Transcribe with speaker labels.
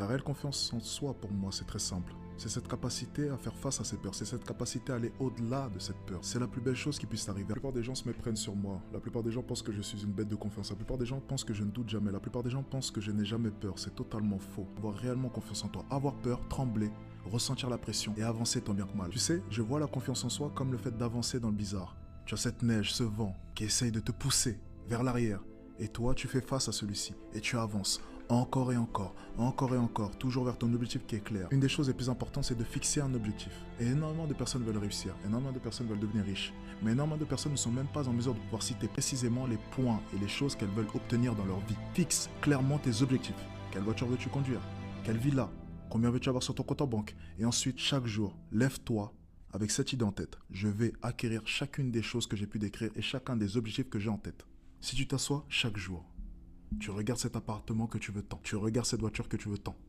Speaker 1: La réelle confiance en soi, pour moi, c'est très simple. C'est cette capacité à faire face à ses peurs. C'est cette capacité à aller au-delà de cette peur. C'est la plus belle chose qui puisse arriver. La plupart des gens se méprennent sur moi. La plupart des gens pensent que je suis une bête de confiance. La plupart des gens pensent que je ne doute jamais. La plupart des gens pensent que je n'ai jamais peur. C'est totalement faux. Avoir réellement confiance en toi. Avoir peur, trembler, ressentir la pression et avancer tant bien que mal. Tu sais, je vois la confiance en soi comme le fait d'avancer dans le bizarre. Tu as cette neige, ce vent qui essaye de te pousser vers l'arrière. Et toi, tu fais face à celui-ci et tu avances encore et encore, encore et encore, toujours vers ton objectif qui est clair. Une des choses les plus importantes, c'est de fixer un objectif. Et énormément de personnes veulent réussir, énormément de personnes veulent devenir riches, mais énormément de personnes ne sont même pas en mesure de pouvoir citer précisément les points et les choses qu'elles veulent obtenir dans leur vie. Fixe clairement tes objectifs. Quelle voiture veux-tu conduire? Quelle villa? Combien veux-tu avoir sur ton compte en banque? Et ensuite, chaque jour, lève-toi avec cette idée en tête. Je vais acquérir chacune des choses que j'ai pu décrire et chacun des objectifs que j'ai en tête. Si tu t'assois chaque jour, tu regardes cet appartement que tu veux tant, tu regardes cette voiture que tu veux tant,